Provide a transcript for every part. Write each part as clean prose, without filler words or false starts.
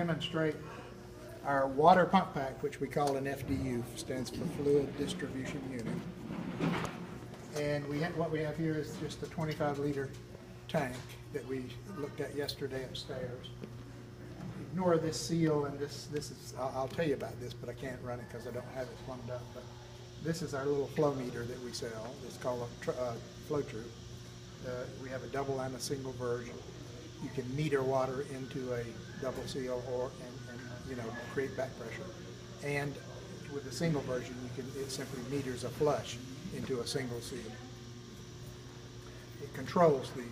Demonstrate our water pump pack, which we call an FDU, stands for Fluid Distribution Unit. And what we have here is just a 25-liter tank that we looked at yesterday upstairs. Ignore this seal, and this is, I'll tell you about this, but I can't run it because I don't have it plumbed up. But this is our little flow meter that we sell. It's called a flow troop. We have a double and a single version. You can meter water into a double seal and create back pressure. And with the single version, it simply meters a flush into a single seal. It controls the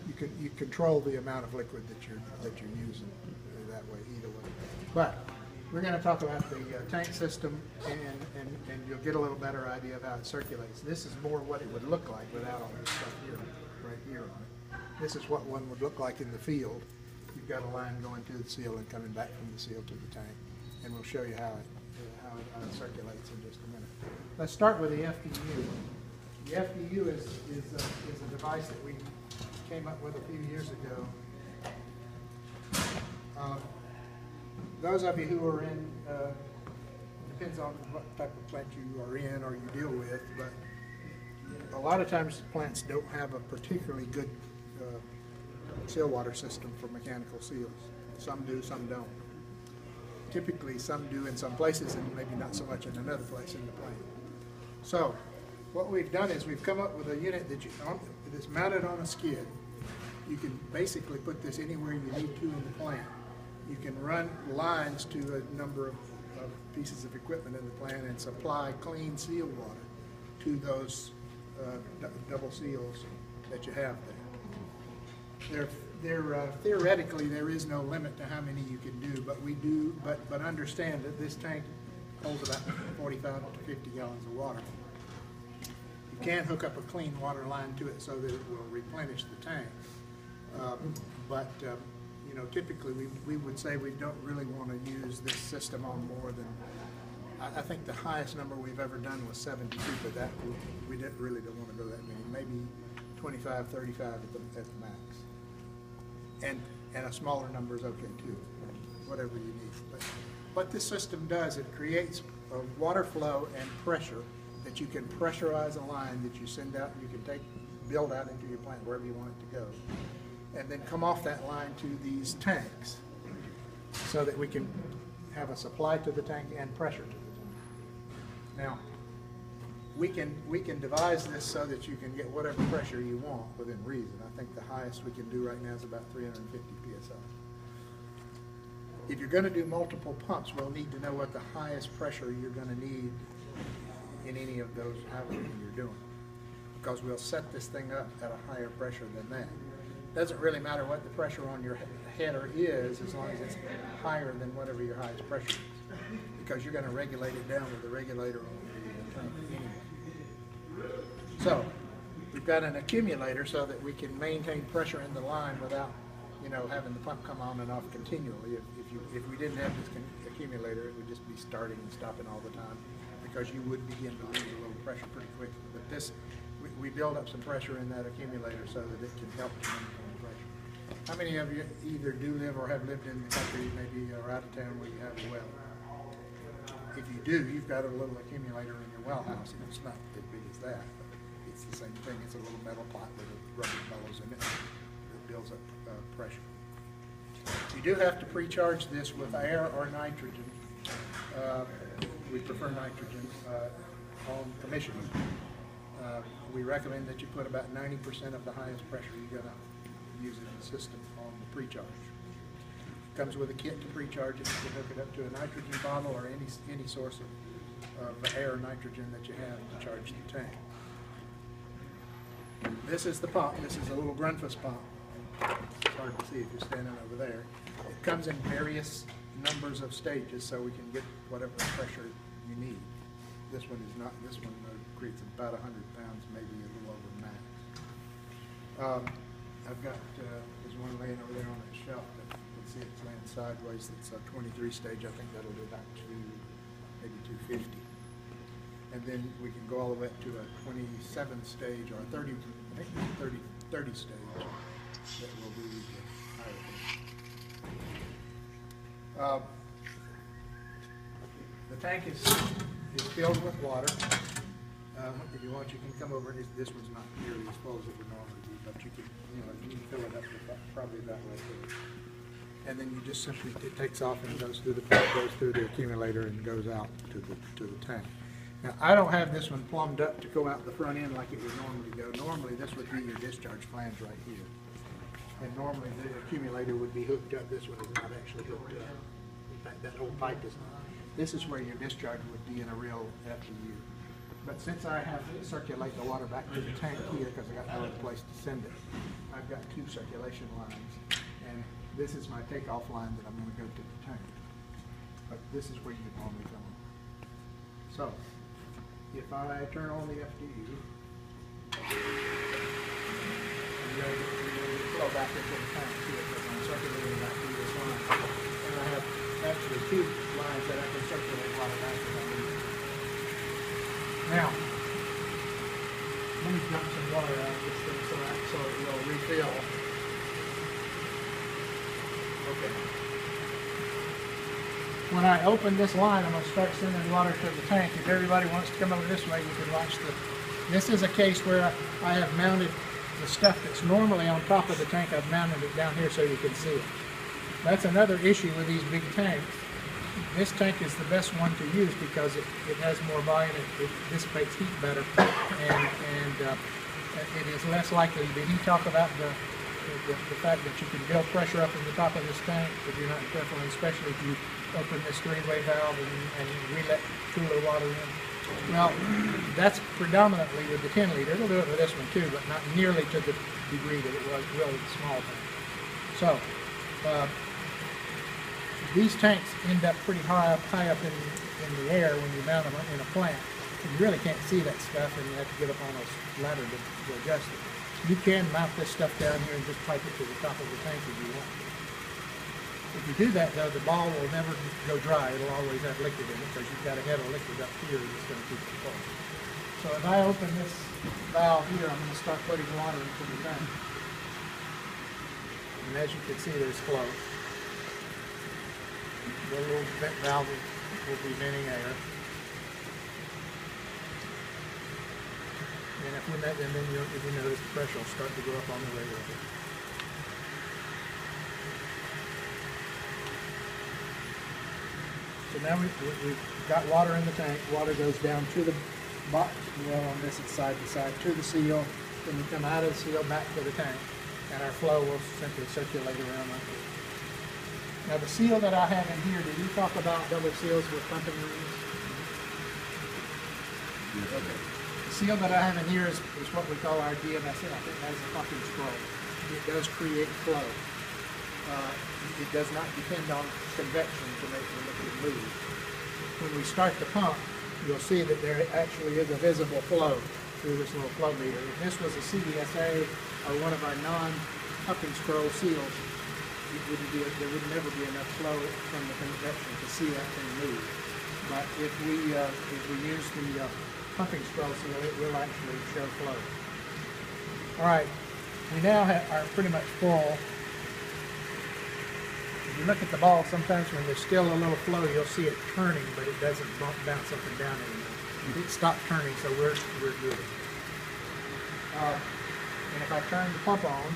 you control the amount of liquid that you're using that way, either way. But we're going to talk about the tank system, and you'll get a little better idea of how it circulates. This is more what it would look like without all this stuff here, right here on it. This is what one would look like in the field. You've got a line going to the seal and coming back from the seal to the tank, and we'll show you how it circulates in just a minute. Let's start with the FDU. The FDU is a device that we came up with a few years ago. Those of you who are in, depends on what type of plant you are in or you deal with, but a lot of times plants don't have a particularly good seal water system for mechanical seals. Some do, some don't. Typically some do in some places and maybe not so much in another place in the plant. So what we've done is we've come up with a unit that's mounted on a skid. You can basically put this anywhere you need to in the plant. You can run lines to a number of pieces of equipment in the plant and supply clean seal water to those double seals that you have there. Theoretically, there is no limit to how many you can do, but understand that this tank holds about 45 to 50 gallons of water. You can hook up a clean water line to it so that it will replenish the tank. Typically we would say we don't really want to use this system on more than, I think the highest number we've ever done was 72, but that we really don't want to go that many, maybe 25, 35 at the max. And a smaller number is okay too, whatever you need. But what this system does, it creates a water flow and pressure that you can pressurize a line that you send out, and you can build out into your plant wherever you want it to go, and then come off that line to these tanks so that we can have a supply to the tank and pressure to the tank. Now, we can devise this so that you can get whatever pressure you want within reason. I think the highest we can do right now is about 350 psi. If you're going to do multiple pumps, we'll need to know what the highest pressure you're going to need in any of those, however you're doing, because we'll set this thing up at a higher pressure than that. Doesn't really matter what the pressure on your header is, as long as it's higher than whatever your highest pressure is, because you're going to regulate it down with the regulator on the tank anyway. So we've got an accumulator so that we can maintain pressure in the line without having the pump come on and off continually. If we didn't have this accumulator, it would just be starting and stopping all the time, because you would begin to lose a little pressure pretty quickly. But this, we build up some pressure in that accumulator so that it can help to maintain pressure. How many of you either do live or have lived in the country, maybe or out of town, where you have a well? If you do, you've got a little accumulator in your well house, and it's not as big as that, but it's the same thing. It's a little metal pot with a rubber bellows in it that builds up pressure. You do have to pre-charge this with air or nitrogen. We prefer nitrogen on commissioning. We recommend that you put about 90% of the highest pressure you're going to use in the system on the pre-charge. Comes with a kit to pre-charge it. You can hook it up to a nitrogen bottle or any source of air or nitrogen that you have to charge the tank. This is the pump. This is a little Grundfos pump. It's hard to see if you're standing over there. It comes in various numbers of stages, so we can get whatever pressure you need. This one is not. This one creates about 100 pounds, maybe a little over max. I've got there's one laying over there on that shelf that you can see it's laying sideways. It's a 23 stage. I think that'll do about maybe 250. And then we can go all the way up to a 27 stage or a 30. I think it's 30 stage that will do the higher. Uh, The tank is filled with water. If you want, you can come over. This one's not nearly as full as it would normally be, but you can fill it up probably that way too. And then you just simply, it takes off and goes through the pump, goes through the accumulator and goes out to the tank. Now, I don't have this one plumbed up to go out the front end like it would normally go. Normally, this would be your discharge flange right here. And normally, the accumulator would be hooked up. This one is not actually hooked up. In fact, that whole pipe is not. This is where your discharge would be in a real FDU. But since I have to circulate the water back to the tank here, because I got no other place to send it, I've got two circulation lines. And this is my takeoff line that I'm going to go to the tank. But this is where you'd normally go. So, if I turn on the FDU, I'm going to flow back into the tank here because I'm circulating back through this line. And I have actually two lines that I can circulate water back if I need. Now, let me dump some water out of this thing so it will refill. Okay. When I open this line, I'm going to start sending water to the tank. If everybody wants to come over this way, you can watch the... This is a case where I have mounted the stuff that's normally on top of the tank. I've mounted it down here so you can see it. That's another issue with these big tanks. This tank is the best one to use because it has more volume, it dissipates heat better, and it is less likely. Did he talk about the fact that you can build pressure up in the top of this tank if you're not careful, especially if you open this three-way valve and re-let cooler water in? Well, that's predominantly with the 10 liter. It'll do it with this one too, but not nearly to the degree that it will with the small tank. So, these tanks end up pretty high up in the air when you mount them in a plant. You really can't see that stuff, and you have to get up on a ladder to adjust it. You can mount this stuff down here and just pipe it to the top of the tank if you want. If you do that, though, the ball will never go dry. It'll always have liquid in it because you've got a head of liquid up here that's going to keep it full. So if I open this valve here, I'm going to start putting water into the tank. And as you can see, there's flow. The little vent valve will be venting air. And then if you notice, the pressure will start to go up on the radiator. So now we've got water in the tank. Water goes down to the box, on this it's side to side, to the seal. Then we come out of the seal back to the tank, and our flow will simply circulate around like this. Now the seal that I have in here, did you talk about double seals with pumping rings? Yes. Okay. The seal that I have in here is what we call our DMSL. I think that is a pumping scroll. It does create flow. It does not depend on convection to make the liquid move. When we start the pump, you'll see that there actually is a visible flow through this little flow meter. If this was a CDSA or one of our non-pumping scroll seals, there would never be enough flow from the convection to see that thing move. But if we use the pumping scroll seal, it will actually show flow. All right, we now are pretty much full. If you look at the ball, sometimes when there's still a little flow, you'll see it turning, but it doesn't bounce up and down anymore. It stopped turning, so we're good. And if I turn the pump on,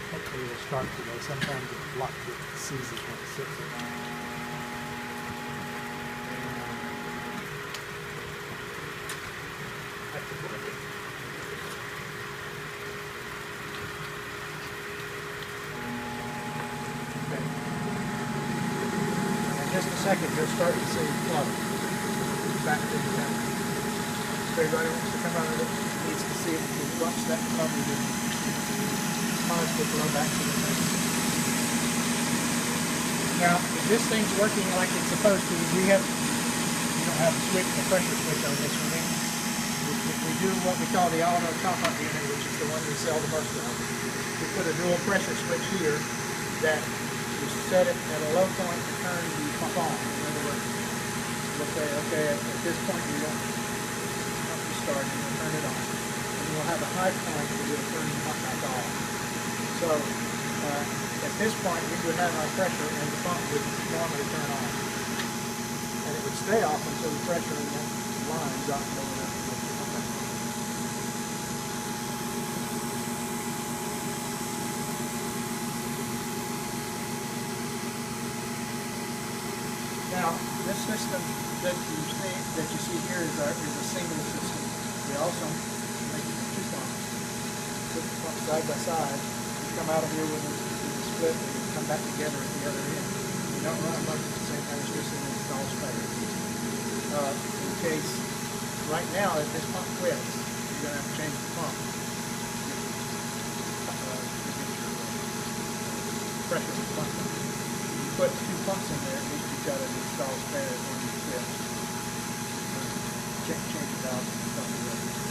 hopefully it will start today. Sometimes it blocks it, sees it when it sits it. Just a second, you'll start to see flow back to the tank. So everybody wants to come out of it, needs to see it, to watch that flow and positive flow back to the tank. Now, if this thing's working like it's supposed to, you don't have a pressure switch on this one. We do what we call the auto top-up unit, which is the one we sell the most of. We put a dual pressure switch here that you set it at a low point to turn the pump on. In other words, we'll say, okay, at this point you want the pump to start, and we'll turn it on. And we'll have a high point where we'll turn the pump back off. So At this point, we would have our pressure and the pump would normally turn on. And it would stay off until the pressure in that line got low enough to make the pump back on. Now, this system that you see here is a single system. We also make it two pumps. Put the pumps side by side. You come out of here with a split and you come back together at the other end. You don't run them up at the same time. It's just an install spare. In case right now if this pump quits, you're going to have to change the pump to get your pressure of the pump. You put two pumps in there, at least you've got an install spare when you quit. Change it out and stuff.